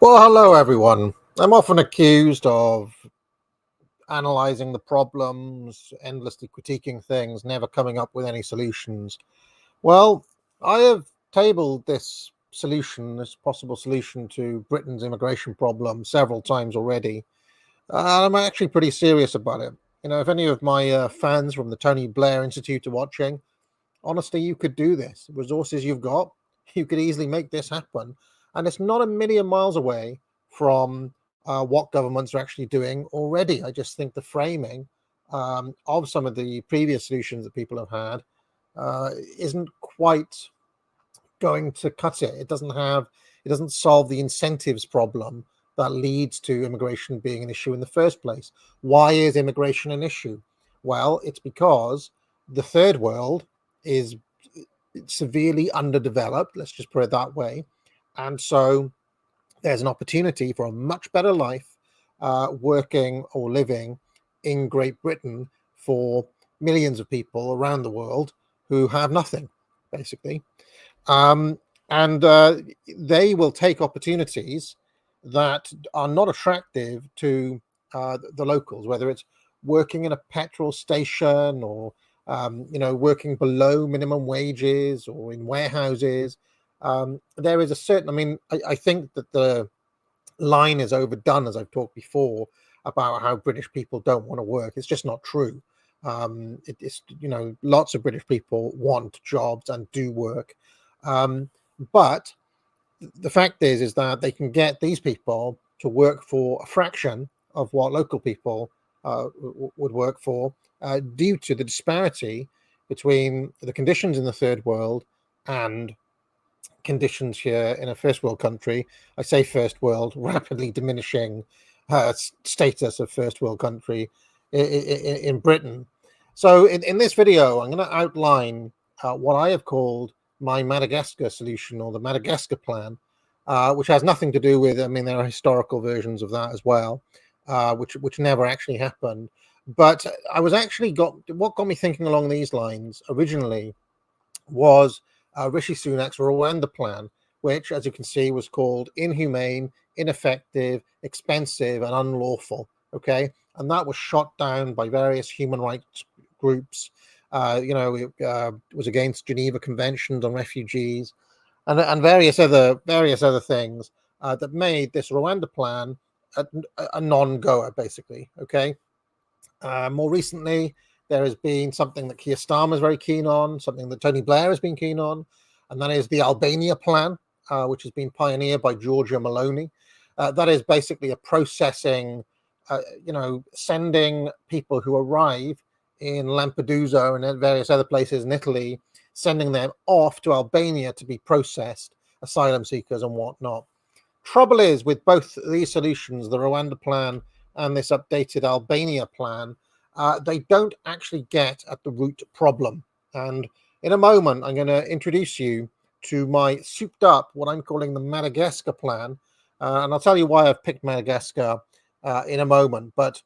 Well, hello everyone. I'm often accused of analyzing the problems, endlessly critiquing things, never coming up with any solutions. Well, I have tabled this solution, this possible solution to Britain's immigration problem several times already. I'm actually pretty serious about it. If any of my fans from the Tony Blair Institute are watching, honestly, you could do this. Resources you've got, you could easily make this happen. And it's not a million miles away from what governments are actually doing already. I just think the framing of some of the previous solutions that people have had isn't quite going to cut it. It doesn't solve the incentives problem that leads to immigration being an issue in the first place. Why is immigration an issue? Well, it's because the third world is severely underdeveloped, let's just put it that way. And so there's an opportunity for a much better life working or living in Great Britain for millions of people around the world who have nothing, basically. Um, and they will take opportunities that are not attractive to the locals, whether it's working in a petrol station or working below minimum wages or in warehouses. There is a certain, I think that the line is overdone, as I've talked before, about how British people don't want to work. It's just not true. It's lots of British people want jobs and do work, but the fact is that they can get these people to work for a fraction of what local people would work for, due to the disparity between the conditions in the third world and conditions here in a first world country. I say first world, rapidly diminishing status of first world country in Britain. So in this video, I'm going to outline what I have called my Madagascar solution, or the Madagascar plan, which has nothing to do with, there are historical versions of that as well, which never actually happened. But what got me thinking along these lines originally was Rishi Sunak's Rwanda plan, which, as you can see, was called inhumane, ineffective, expensive, and unlawful. Okay, and that was shot down by various human rights groups. It was against Geneva Conventions on refugees, and various other things that made this Rwanda plan a non-goer, basically. Okay, more recently, there has been something that Keir Starmer is very keen on, something that Tony Blair has been keen on, and that is the Albania plan, which has been pioneered by Giorgia Meloni. That is basically a processing, sending people who arrive in Lampedusa and various other places in Italy, sending them off to Albania to be processed, asylum seekers and whatnot. Trouble is, with both these solutions, the Rwanda plan and this updated Albania plan, they don't actually get at the root problem. And in a moment, I'm going to introduce you to my souped up, what I'm calling the Madagascar plan. And I'll tell you why I've picked Madagascar in a moment. But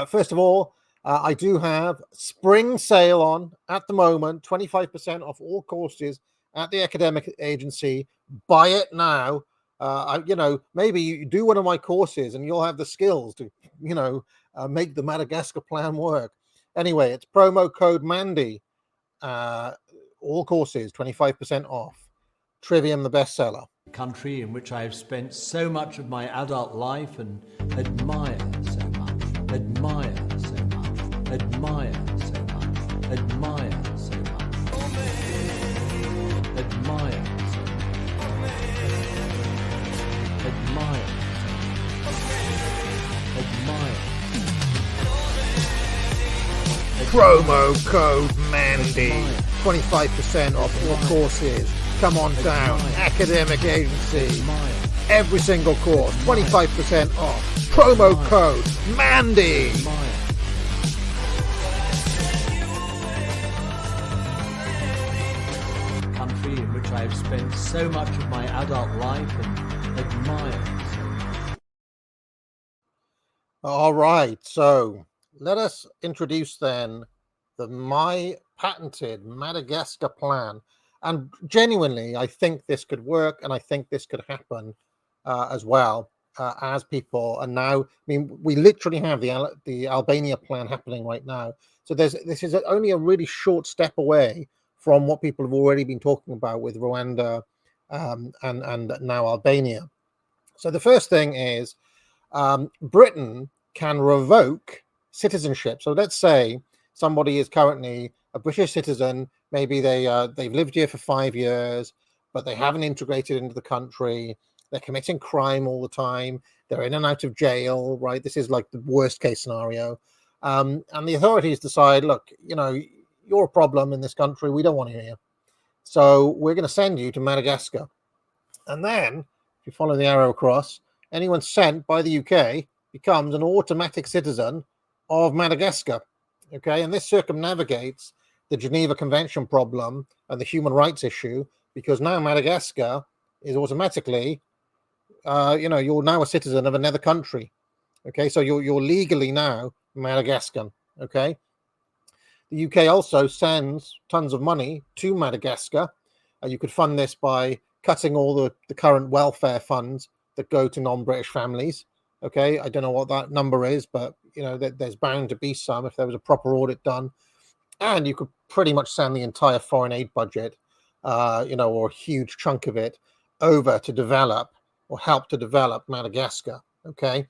first of all, I do have spring sale on at the moment, 25% off all courses at the academic agency. Buy it now. Maybe you do one of my courses and you'll have the skills to, make the Madagascar plan work. Anyway, it's promo code Mandy. All courses, 25% off. Trivium, the bestseller. Country in which I have spent so much of my adult life and admire so much, admire so much, admire so much, admire so much, admire so much, admire, admire. Promo code Mandy, 25% off all courses. Come on down, academic agency. Every single course, 25% off. Promo code Mandy. Country in which I have spent so much of my adult life and admire. All right, so let us introduce then my patented Madagascar plan. And genuinely, I think this could work, and I think this could happen as well, as people are now. I mean, we literally have the Albania plan happening right now. So this is only a really short step away from what people have already been talking about with Rwanda and now Albania. So the first thing is Britain can revoke citizenship. So let's say somebody is currently a British citizen. Maybe they've lived here for 5 years, but they haven't integrated into the country. They're committing crime all the time. They're in and out of jail, right? This is like the worst case scenario. And the authorities decide, look, you're a problem in this country. We don't want you here. So we're going to send you to Madagascar. And then, if you follow the arrow across, anyone sent by the UK becomes an automatic citizen of Madagascar. Okay, and this circumnavigates the Geneva Convention problem and the human rights issue, because now Madagascar is automatically, you're now a citizen of another country. Okay, so you're legally now Madagascan. Okay, the UK also sends tons of money to Madagascar. You could fund this by cutting all the current welfare funds that go to non-British families. Okay, I don't know what that number is, but there's bound to be some if there was a proper audit done. And you could pretty much send the entire foreign aid budget, or a huge chunk of it, over to develop or help to develop Madagascar. Okay,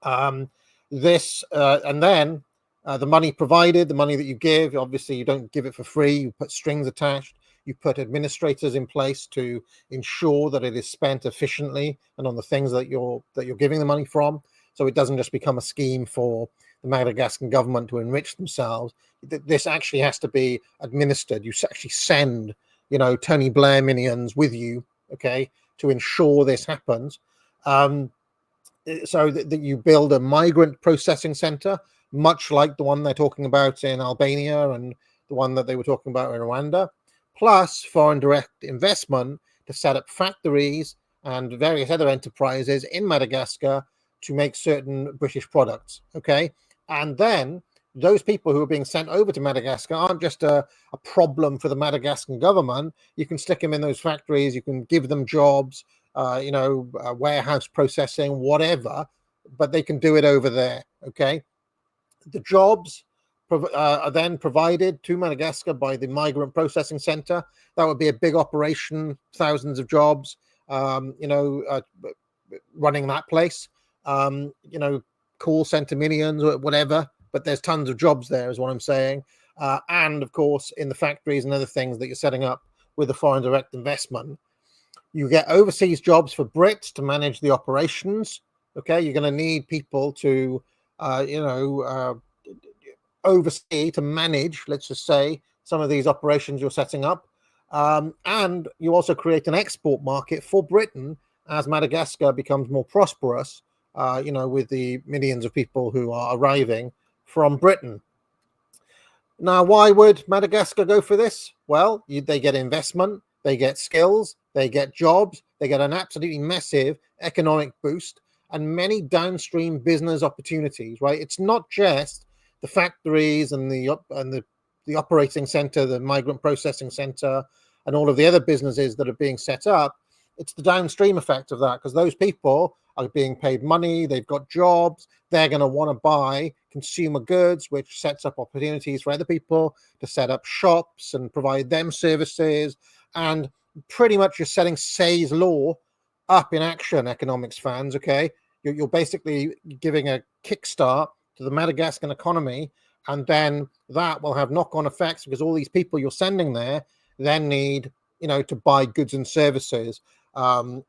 and then the money provided, the money that you give, obviously you don't give it for free. You put strings attached. You put administrators in place to ensure that it is spent efficiently and on the things that you're giving the money from. So it doesn't just become a scheme for the Madagascan government to enrich themselves. This actually has to be administered. You actually send, Tony Blair minions with you, okay, to ensure this happens. So that you build a migrant processing center, much like the one they're talking about in Albania and the one that they were talking about in Rwanda, plus foreign direct investment to set up factories and various other enterprises in Madagascar to make certain British products. Okay, and then those people who are being sent over to Madagascar aren't just a problem for the Madagascan government. You can stick them in those factories. You can give them jobs, warehouse processing, whatever, but they can do it over there. Okay, the jobs are then provided to Madagascar by the Migrant Processing Center. That would be a big operation, thousands of jobs, running that place. Call center millions or whatever, but there's tons of jobs there, is what I'm saying. And of course, in the factories and other things that you're setting up with the foreign direct investment, you get overseas jobs for Brits to manage the operations. Okay, you're going to need people to, oversee, to manage, let's just say, some of these operations you're setting up. And you also create an export market for Britain as Madagascar becomes more prosperous, with the millions of people who are arriving from Britain. Now, why would Madagascar go for this? Well, they get investment, they get skills, they get jobs, they get an absolutely massive economic boost and many downstream business opportunities, right? It's not just the factories and the operating center, the migrant processing center, and all of the other businesses that are being set up. It's the downstream effect of that, because those people are being paid money, they've got jobs, they're going to want to buy consumer goods, which sets up opportunities for other people to set up shops and provide them services. And pretty much you're setting Say's law up in action, economics fans, okay? You're basically giving a kickstart to the Madagascan economy, and then that will have knock-on effects, because all these people you're sending there then need, to buy goods and services. And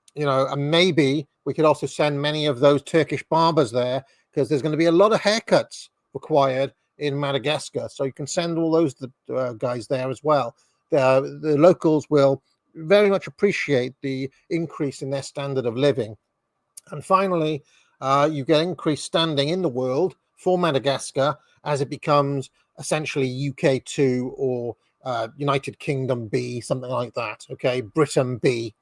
maybe we could also send many of those Turkish barbers there, because there's going to be a lot of haircuts required in Madagascar. So you can send all those guys there as well. The locals will very much appreciate the increase in their standard of living. And finally, you get increased standing in the world for Madagascar as it becomes essentially UK2 or United Kingdom B, something like that. Okay, Britain B.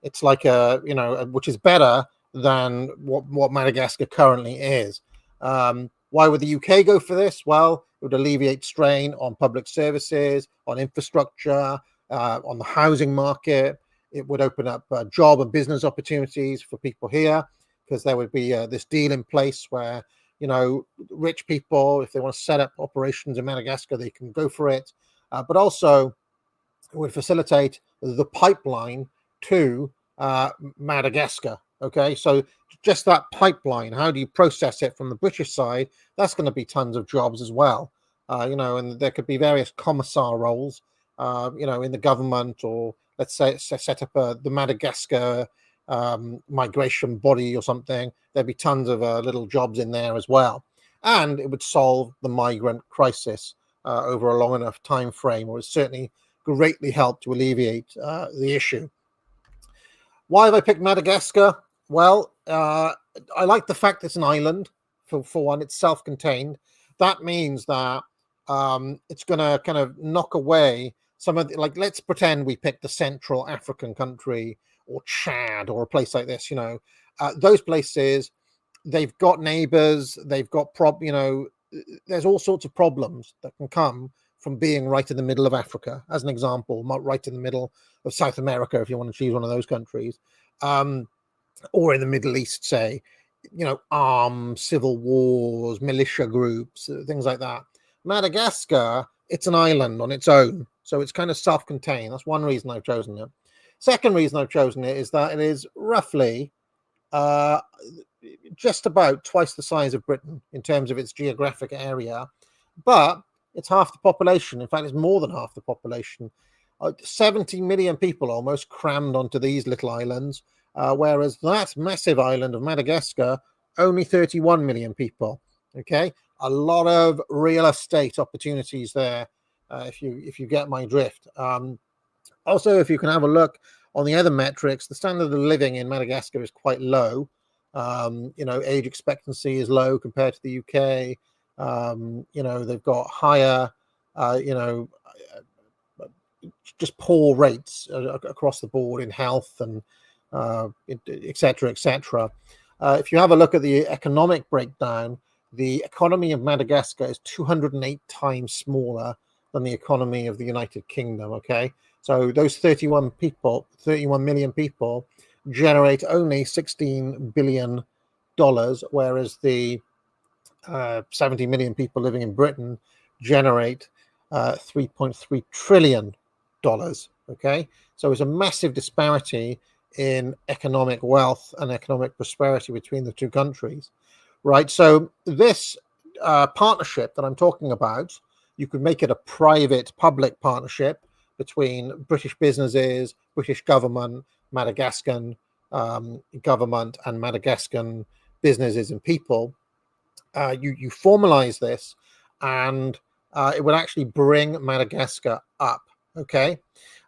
It's like which is better than what Madagascar currently is. Why would the UK go for this? Well, it would alleviate strain on public services, on infrastructure, on the housing market. It would open up job and business opportunities for people here, because there would be this deal in place where, rich people, if they want to set up operations in Madagascar, they can go for it. But also, it would facilitate the pipeline to Madagascar. Okay, so just that pipeline, how do you process it from the British side? That's going to be tons of jobs as well. And there could be various commissar roles, in the government, or let's say set up the Madagascar migration body or something. There'd be tons of little jobs in there as well, and it would solve the migrant crisis over a long enough time frame, or it certainly greatly help to alleviate the issue. Why have I picked Madagascar? Well, I like the fact it's an island. For one, it's self-contained. That means that it's going to kind of knock away some of the, let's pretend we picked a Central African country or Chad or a place like this. Those places, they've got neighbors, they've got there's all sorts of problems that can come from being right in the middle of Africa, as an example, right in the middle of South America, if you want to choose one of those countries, or in the Middle East, say, armed civil wars, militia groups, things like that. Madagascar, it's an island on its own, so it's kind of self-contained. That's one reason I've chosen it. Second reason I've chosen it is that it is roughly just about twice the size of Britain in terms of its geographic area, but it's half the population. In fact, it's more than half the population. 70 million people almost crammed onto these little islands, whereas that massive island of Madagascar, only 31 million people. Okay, a lot of real estate opportunities there, if you get my drift. Also, if you can have a look on the other metrics, the standard of living in Madagascar is quite low. Age expectancy is low compared to the UK. They've got higher, just poor rates across the board in health and et cetera, et cetera. If you have a look at the economic breakdown, the economy of Madagascar is 208 times smaller than the economy of the United Kingdom. Okay, so those 31 million people generate only $16 billion, whereas the 70 million people living in Britain generate $3.3 trillion. Okay, so it's a massive disparity in economic wealth and economic prosperity between the two countries, right? So this partnership that I'm talking about, you could make it a private-public partnership between British businesses, British government, Madagascan government, and Madagascan businesses and people. You formalize this, and it would actually bring Madagascar up. Okay,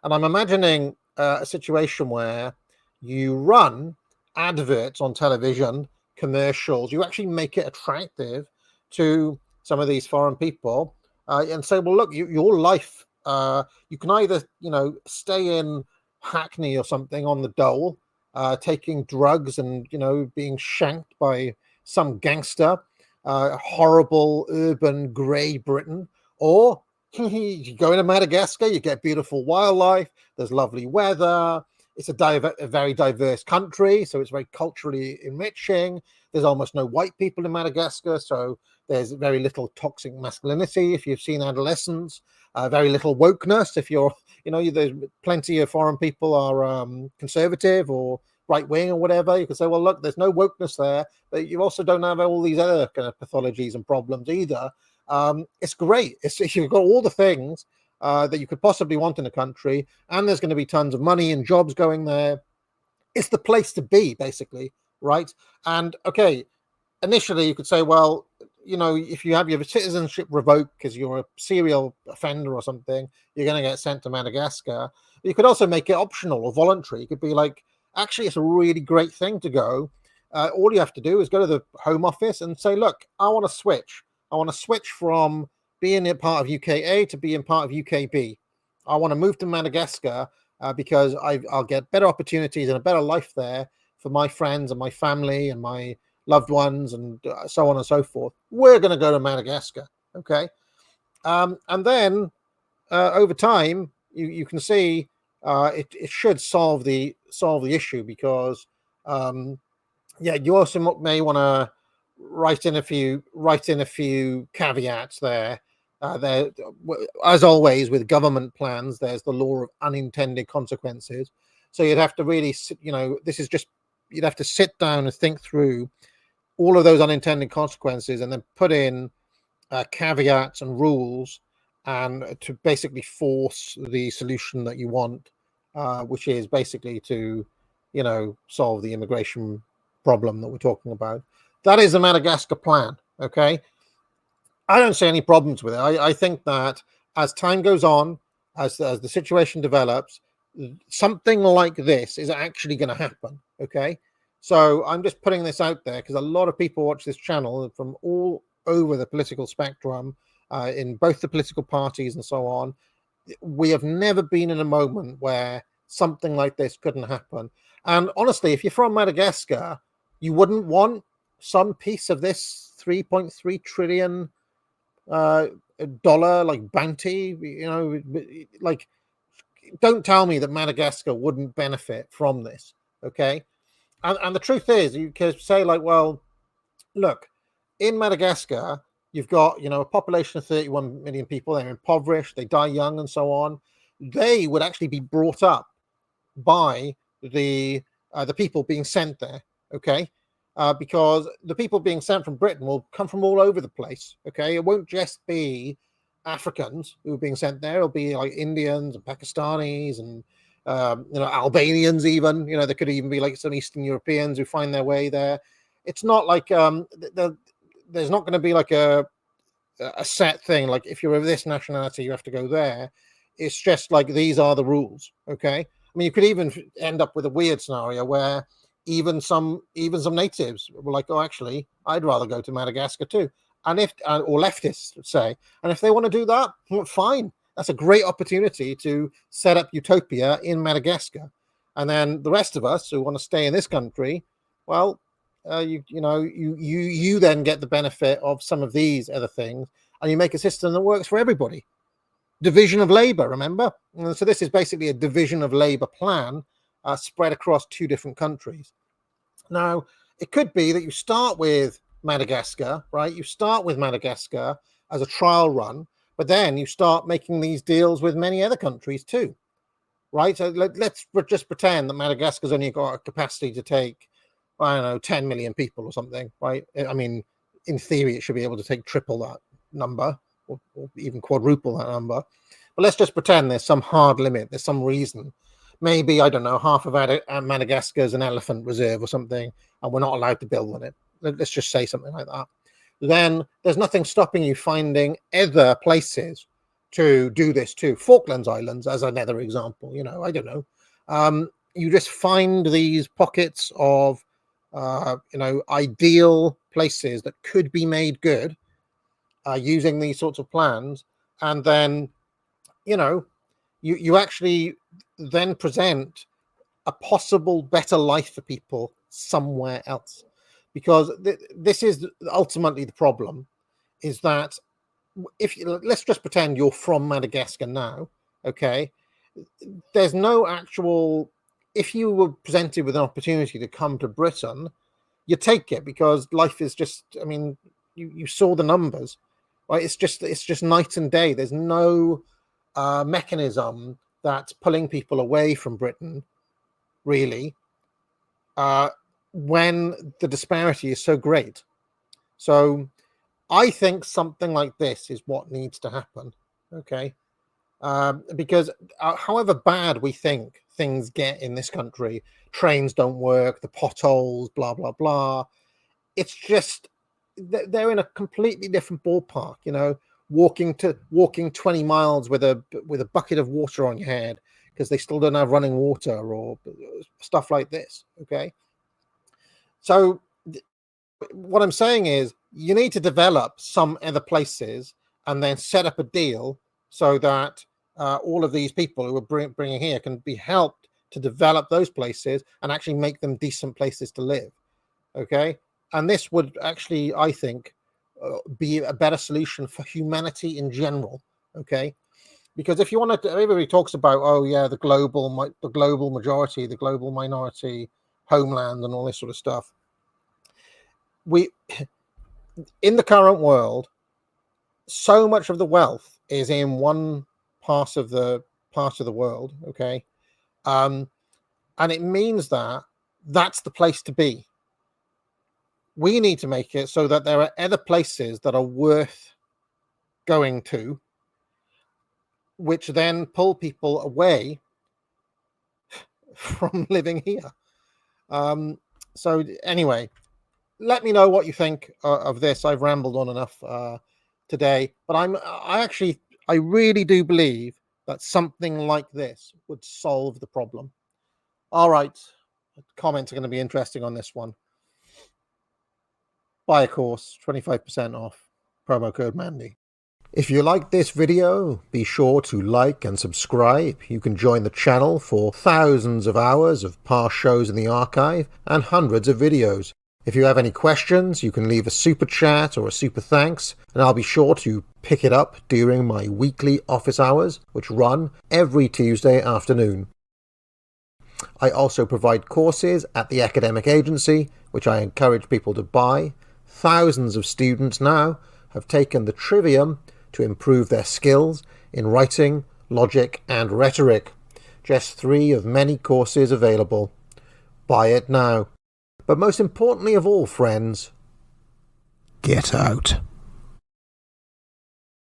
and I'm imagining a situation where you run adverts on television, commercials. You actually make it attractive to some of these foreign people, and say, well, look, your life, you can either stay in Hackney or something on the dole, taking drugs and being shanked by some gangster, horrible urban grey Britain, or you go into Madagascar, you get beautiful wildlife, there's lovely weather, it's a very diverse country, so it's very culturally enriching. There's almost no white people in Madagascar, so there's very little toxic masculinity if you've seen Adolescence, very little wokeness if you're, there's plenty of foreign people are conservative or right wing or whatever. You can say, well, look, there's no wokeness there, but you also don't have all these other kind of pathologies and problems either. It's great. You've got all the things that you could possibly want in a country, and there's going to be tons of money and jobs going there. It's the place to be, basically, right? And okay, initially you could say, well, if you have your citizenship revoked because you're a serial offender or something, you're going to get sent to Madagascar. You could also make it optional or voluntary. You could be like, actually, it's a really great thing to go. All you have to do is go to the Home Office and say, look, I want to switch. I want to switch from being a part of UKA to being part of UKB. I want to move to Madagascar because I'll get better opportunities and a better life there for my friends and my family and my loved ones and so on and so forth. We're going to go to Madagascar, okay? And then over time, you can see it should solve the issue, because you also may want to write in a few caveats there. There, as always with government plans, there's the law of unintended consequences. So you'd have to really, you'd have to sit down and think through all of those unintended consequences, and then put in caveats and rules, and to basically force the solution that you want, which is basically to, solve the immigration problem that we're talking about. That is the Madagascar plan. Okay, I don't see any problems with it. I think that as time goes on, as the situation develops, something like this is actually going to happen. Okay, so I'm just putting this out there because a lot of people watch this channel from all over the political spectrum, in both the political parties and so on. We have never been in a moment where something like this couldn't happen. And honestly, if you're from Madagascar, you wouldn't want some piece of this 3.3 trillion dollar like bounty. Like, don't tell me that Madagascar wouldn't benefit from this. Okay, and the truth is, you can say like, well, look, in Madagascar, you've got, a population of 31 million people. They're impoverished, they die young, and so on. They would actually be brought up by the people being sent there. Okay, because the people being sent from Britain will come from all over the place. Okay, it won't just be Africans who are being sent there. It'll be like Indians and Pakistanis and Albanians even. There could even be like some Eastern Europeans who find their way there. It's not like there's not going to be like a set thing, like if you're of this nationality you have to go there. It's just like these are the rules. Okay, I mean, you could even end up with a weird scenario where even some natives were like, oh, actually, I'd rather go to Madagascar too. And if or leftists say, and if they want to do that, well, fine. That's a great opportunity to set up utopia in Madagascar. And then the rest of us who want to stay in this country, well, you then get the benefit of some of these other things, and you make a system that works for everybody. Division of labor, remember? And so this is basically a division of labor plan, spread across 2 different countries. Now, it could be that you start with Madagascar, right? You start with Madagascar as a trial run, but then you start making these deals with many other countries too, right? So let's just pretend that Madagascar's only got a capacity to take, I don't know, 10 million people or something, right? I mean, in theory, it should be able to take triple that number, or even quadruple that number. But let's just pretend there's some hard limit. There's some reason. Maybe, I don't know, half of Madagascar is an elephant reserve or something, and we're not allowed to build on it. Let's just say something like that. Then there's nothing stopping you finding other places to do this too. Falklands Islands as another example. I don't know. You just find these pockets of ideal places that could be made good using these sorts of plans, and then you actually then present a possible better life for people somewhere else, because this is ultimately the problem, is that let's just pretend you're from Madagascar now. Okay, there's no actual, if you were presented with an opportunity to come to Britain, you take it, because life is just, I mean, you saw the numbers, right? It's just night and day. There's no mechanism that's pulling people away from Britain, really, when the disparity is so great. So I think something like this is what needs to happen. Okay, because however bad we think things get in this country, trains don't work, the potholes, blah blah blah, it's just they're in a completely different ballpark. Walking 20 miles with a bucket of water on your head because they still don't have running water, or stuff like this. Okay, so what I'm saying is you need to develop some other places and then set up a deal so that all of these people who are bringing here can be helped to develop those places and actually make them decent places to live. Okay, and this would actually, I think, be a better solution for humanity in general. Okay, Because if you want to, everybody talks about, oh yeah, the global majority, the global minority, homeland, and all this sort of stuff. We, in the current world, so much of the wealth is in one part of the world, okay, and it means that that's the place to be. We need to make it so that there are other places that are worth going to, which then pull people away from living here. So anyway, let me know what you think of this. I've rambled on enough today, but I really do believe that something like this would solve the problem. All right, comments are going to be interesting on this one. Buy a course, 25% off, promo code Mandy. If you like this video, be sure to like and subscribe. You can join the channel for thousands of hours of past shows in the archive and hundreds of videos. If you have any questions, you can leave a super chat or a super thanks, and I'll be sure to pick it up during my weekly office hours, which run every Tuesday afternoon. I also provide courses at the academic agency, which I encourage people to buy. Thousands of students now have taken the Trivium to improve their skills in writing, logic, and rhetoric. Just 3 of many courses available. Buy it now. But most importantly of all, friends, get out.